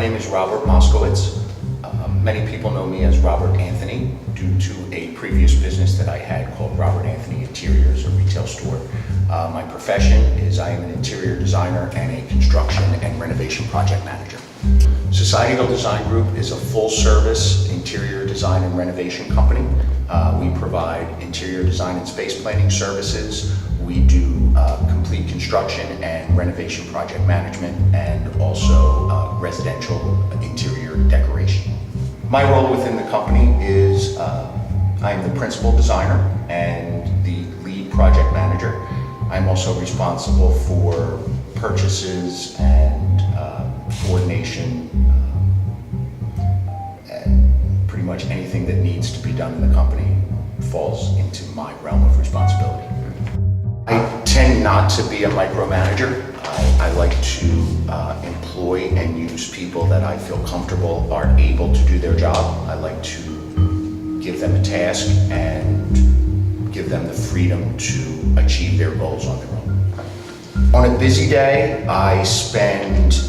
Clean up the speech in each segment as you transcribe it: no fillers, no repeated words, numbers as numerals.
name is Robert Moskowitz. Many people know me as Robert Anthony due to a previous business that I had called Robert Anthony Interiors, a retail store. My profession is I am an interior designer and a construction and renovation project manager. Societal Design Group is a full-service interior design and renovation company. We provide interior design and space planning services. We do complete construction and renovation project management and also residential interior decoration. My role within the company is I am the principal designer and the lead project manager. I'm also responsible for purchases and coordination and pretty much anything that needs to be done in the company falls into my realm of responsibility. I tend not to be a micromanager. I like to employ and use people that I feel comfortable are able to do their job. I like to give them a task and give them the freedom to achieve their goals on their own. On a busy day, I spend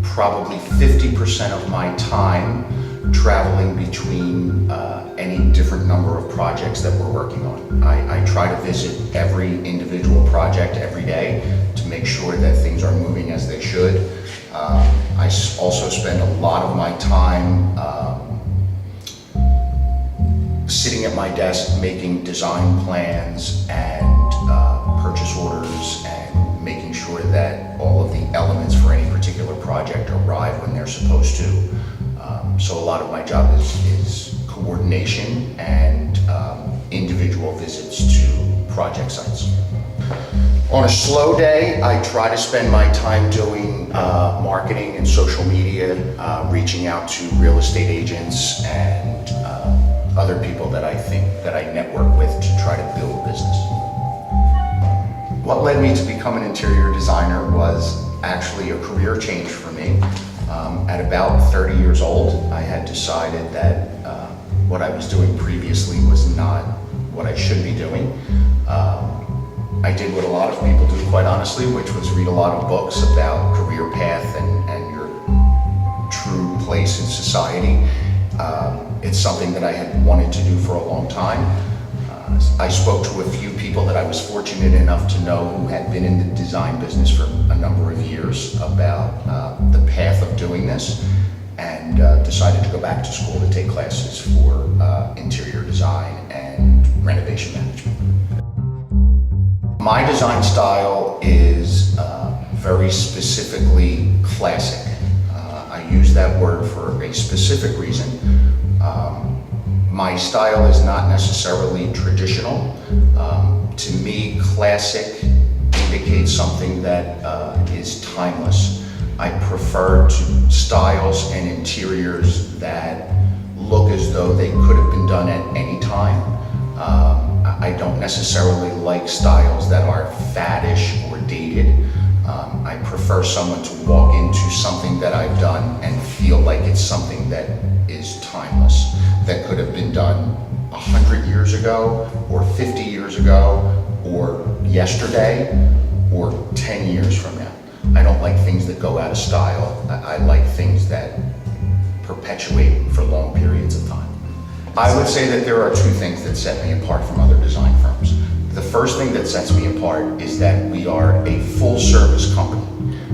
probably 50% of my time traveling between any different number of projects that we're working on. I try to visit every individual project every day to make sure that things are moving as they should. I also spend a lot of my time sitting at my desk making design plans and purchase orders and making sure that all of the elements for any particular project arrive when they're supposed to. So a lot of my job is coordination and individual visits to project sites. On a slow day, I try to spend my time doing marketing and social media, reaching out to real estate agents and other people that I think that I network with to try to build business. What led me to become an interior designer was actually a career change for me. At about 30 years old, I had decided that what I was doing previously was not what I should be doing. I did what a lot of people do, quite honestly, which was read a lot of books about career path and your true place in society. It's something that I had wanted to do for a long time. I spoke to a few people that I was fortunate enough to know who had been in the design business for a number of years about the path of doing this, and decided to go back to school to take classes for interior design and renovation management. My design style is very specifically classic. I use that word for a specific reason. My style is not necessarily traditional. To me, classic indicates something that is timeless. I prefer styles and interiors that look as though they could have been done at any time. I don't necessarily like styles that are faddish or dated. I prefer someone to walk into something that I've done and feel like it's something that is timeless, that could have been done 100 years ago, or 50 years ago, or yesterday, or 10 years from now. I don't like things that go out of style. I like things that perpetuate for long periods of time. I would say that there are two things that set me apart from other design firms. The first thing that sets me apart is that we are a full-service company.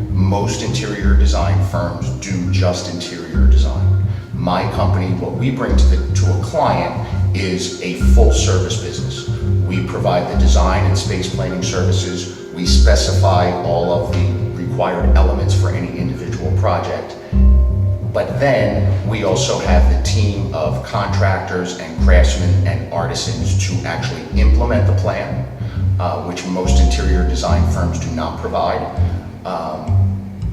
Most interior design firms do just interior design. My company, what we bring to a client is a full-service business. We provide the design and space planning services. We specify all of the required elements for any individual project. But then we also have the team of contractors and craftsmen and artisans to actually implement the plan, which most interior design firms do not provide.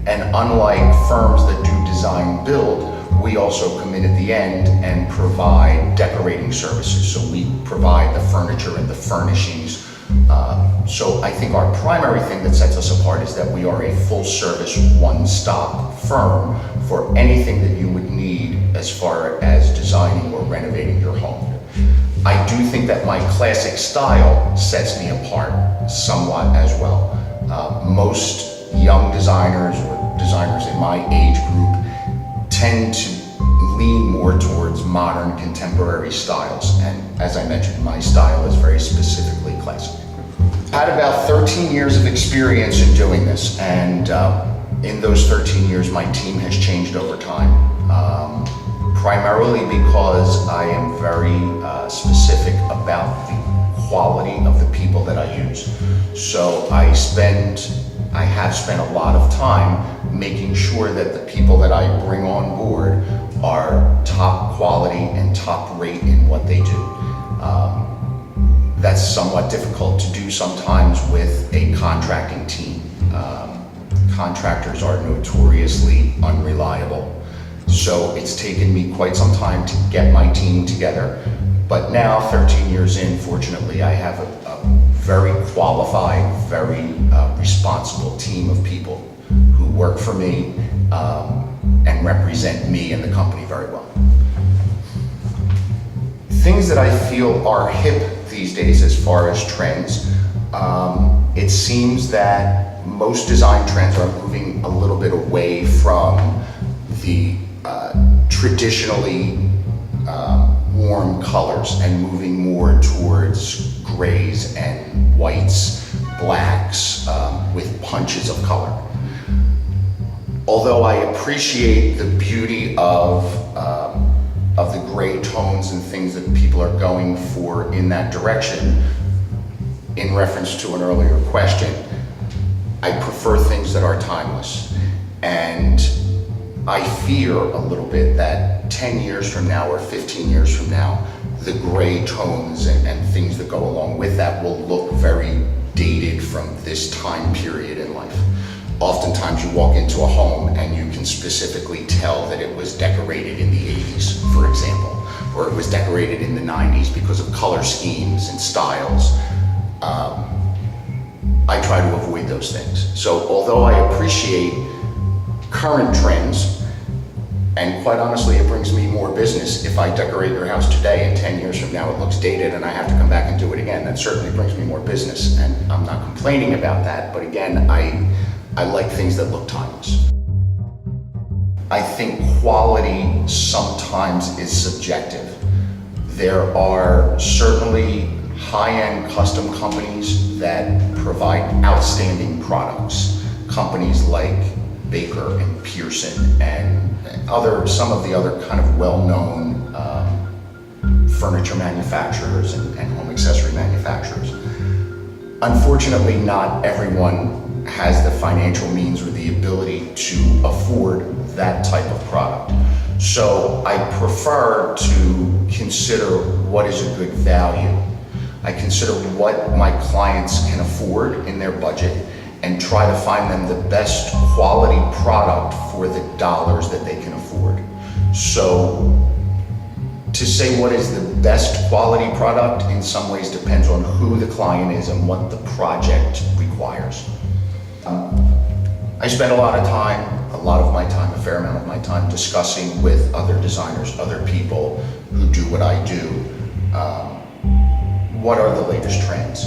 And unlike firms that do design build, we also come in at the end and provide decorating services. So we provide the furniture and the furnishings. So I think our primary thing that sets us apart is that we are a full-service, one-stop firm for anything that you would need as far as designing or renovating your home. I do think that my classic style sets me apart somewhat as well. Most young designers or designers in my age group tend to lean more towards modern contemporary styles. And as I mentioned, my style is very specifically classic. I had about 13 years of experience in doing this, and in those 13 years, my team has changed over time. Primarily because I am very specific about the quality of the people that I use. So I have spent a lot of time making sure that the people that I bring on board are top quality and top rate in what they do. That's somewhat difficult to do sometimes with a contracting team. Contractors are notoriously unreliable. So it's taken me quite some time to get my team together. But now, 13 years in, fortunately, I have a very qualified, very responsible team of people who work for me and represent me and the company very well. Things that I feel are hip these days as far as trends, it seems that most design trends are moving a little bit away from the traditionally warm colors and moving more towards grays and whites, blacks, with punches of color. Although I appreciate the beauty of the gray tones and things that people are going for in that direction, in reference to an earlier question, I prefer things that are timeless. And I fear a little bit that 10 years from now or 15 years from now, the gray tones and things that go along with that will look very dated from this time period in life. Oftentimes you walk into a home and you can specifically tell that it was decorated in the 80s, for example, or it was decorated in the 90s because of color schemes and styles. I try to avoid those things. So although I appreciate current trends, and quite honestly, it brings me more business if I decorate your house today and 10 years from now it looks dated and I have to come back and do it again. That certainly brings me more business, and I'm not complaining about that, but again, I like things that look timeless. I think quality sometimes is subjective. There are certainly high-end custom companies that provide outstanding products. Companies like Baker and Pearson and some of the other kind of well-known furniture manufacturers and home accessory manufacturers. Unfortunately, not everyone has the financial means or the ability to afford that type of product. So I prefer to consider what is a good value. I consider what my clients can afford in their budget and try to find them the best quality product for the dollars that they can afford. So to say what is the best quality product in some ways depends on who the client is and what the project requires. I spend a lot of my time, a fair amount of my time discussing with other designers, other people who do what I do, what are the latest trends.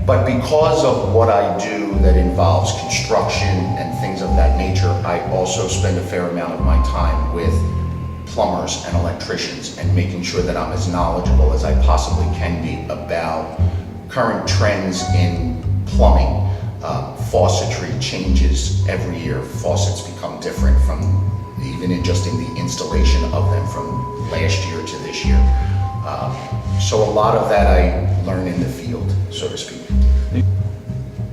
But because of what I do that involves construction and things of that nature, I also spend a fair amount of my time with plumbers and electricians and making sure that I'm as knowledgeable as I possibly can be about current trends in plumbing. Faucetry changes every year. Faucets become different from even in the installation of them from last year to this year. So a lot of that I learn in the field, so to speak.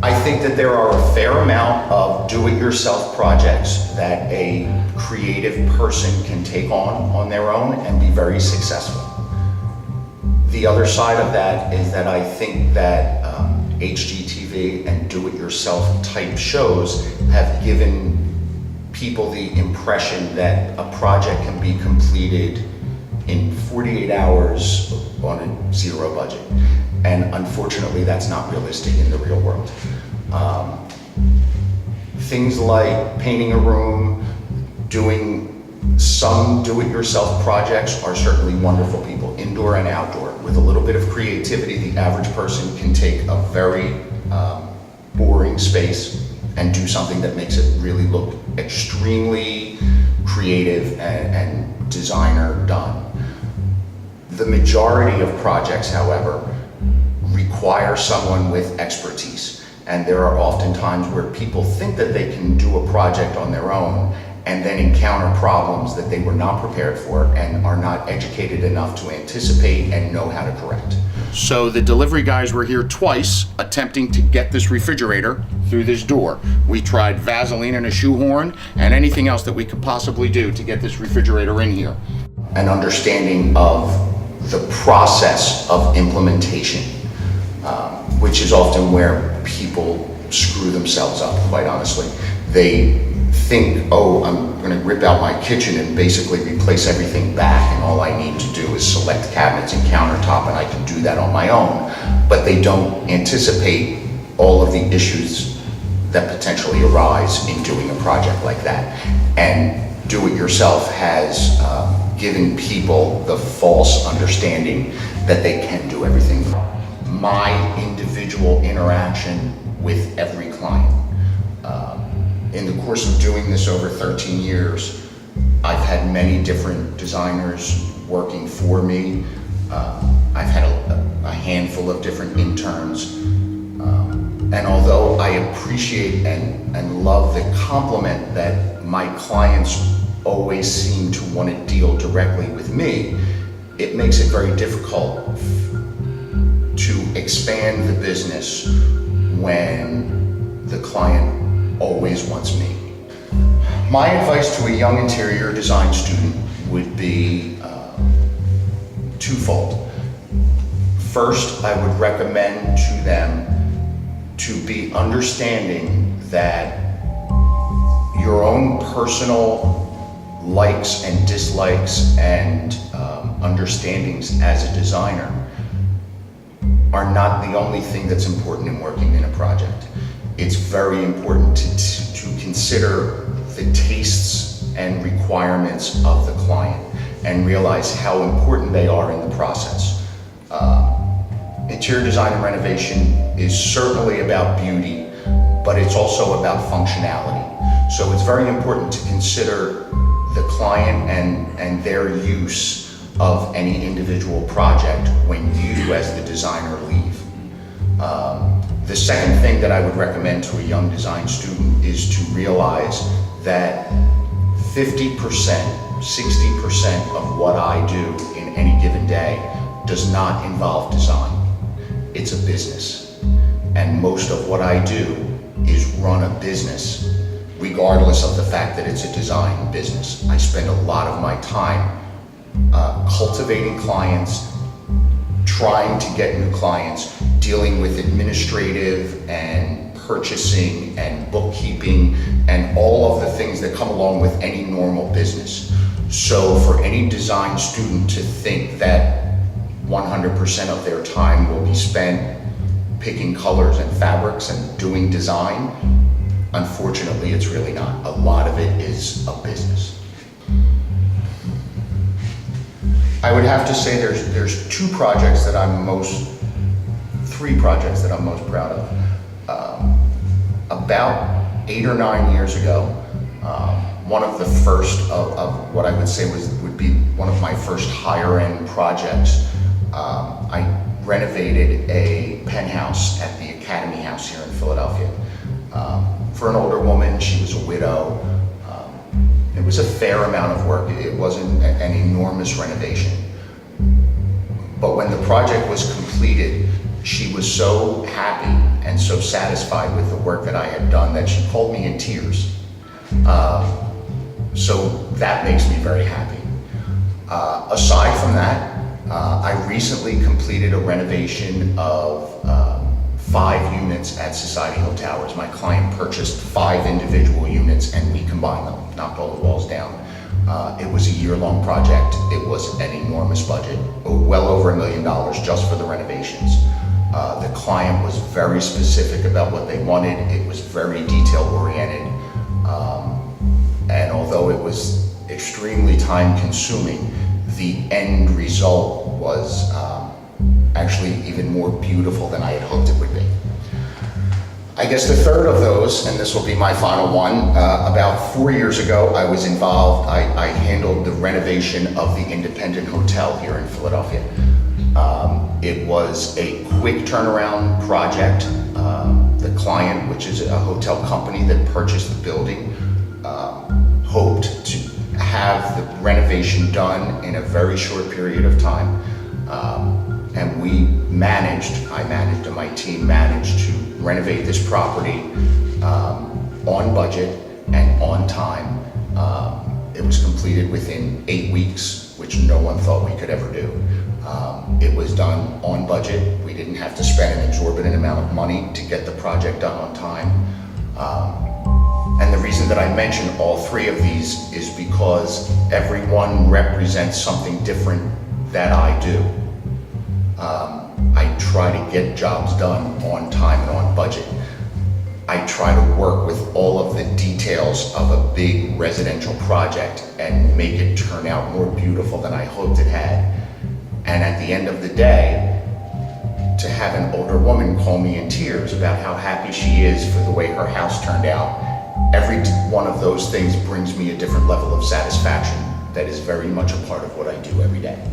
I think that there are a fair amount of do-it-yourself projects that a creative person can take on their own and be very successful. The other side of that is that I think that HGTV and do-it-yourself type shows have given people the impression that a project can be completed in 48 hours on a zero budget. And unfortunately, that's not realistic in the real world. Things like painting a room, doing some do-it-yourself projects are certainly wonderful people, indoor and outdoor. With a little bit of creativity, the average person can take a very boring space, and do something that makes it really look extremely creative and designer done. The majority of projects, however, require someone with expertise. And there are often times where people think that they can do a project on their own and then encounter problems that they were not prepared for and are not educated enough to anticipate and know how to correct. So the delivery guys were here twice attempting to get this refrigerator through this door. We tried Vaseline and a shoehorn and anything else that we could possibly do to get this refrigerator in here. An understanding of the process of implementation, which is often where people screw themselves up, quite honestly. They think, oh, I'm gonna rip out my kitchen and basically replace everything back, and all I need to do is select cabinets and countertop, and I can do that on my own. But they don't anticipate all of the issues that potentially arise in doing a project like that. And do-it-yourself has given people the false understanding that they can do everything. My individual interaction with every client. In the course of doing this over 13 years, I've had many different designers working for me. I've had a handful of different interns. And although I appreciate and love the compliment that my clients always seem to want to deal directly with me, it makes it very difficult to expand the business when the client always wants me. My advice to a young interior design student would be twofold. First, I would recommend to them to be understanding that your own personal likes and dislikes and understandings as a designer are not the only thing that's important in working in a project. It's very important to consider the tastes and requirements of the client and realize how important they are in the process. Interior design and renovation is certainly about beauty, but it's also about functionality. So it's very important to consider the client and their use of any individual project when you as the designer leave. The second thing that I would recommend to a young design student is to realize that 50%, 60% of what I do in any given day does not involve design. It's a business. And most of what I do is run a business, regardless of the fact that it's a design business. I spend a lot of my time cultivating clients, trying to get new clients, dealing with administrative and purchasing and bookkeeping and all of the things that come along with any normal business. So for any design student to think that 100% of their time will be spent picking colors and fabrics and doing design, unfortunately, it's really not. A lot of it is a business. I would have to say there's three projects that I'm most proud of. About 8 or 9 years ago, one of the first of what I would say would be one of my first higher end projects. I renovated a penthouse at the Academy House here in Philadelphia. For an older woman, she was a widow. It was a fair amount of work. It wasn't an enormous renovation. But when the project was completed, she was so happy and so satisfied with the work that I had done that she called me in tears. So that makes me very happy. Aside from that, I recently completed a renovation of 5 units at Society Hill Towers. My client purchased 5 individual units and we combined them, knocked all the walls down. It was a year-long project. It was an enormous budget, well over $1 million just for the renovations. The client was very specific about what they wanted. It was very detail-oriented. And although it was extremely time-consuming, the end result was actually even more beautiful than I had hoped it would be. I I guess the third of those, and this will be my final one, about 4 years ago, I was involved, I handled the renovation of the Independent Hotel here in Philadelphia. It was a quick turnaround project. The client, which is a hotel company that purchased the building, hoped to have the renovation done in a very short period of time. And I managed, and my team managed to renovate this property on budget and on time. It was completed within 8 weeks, which no one thought we could ever do. It was done on budget. We didn't have to spend an exorbitant amount of money to get the project done on time. And the reason that I mention all three of these is because every one represents something different that I do. I try to get jobs done on time and on budget. I try to work with all of the details of a big residential project and make it turn out more beautiful than I hoped it had. And at the end of the day, to have an older woman call me in tears about how happy she is for the way her house turned out, every one of those things brings me a different level of satisfaction that is very much a part of what I do every day.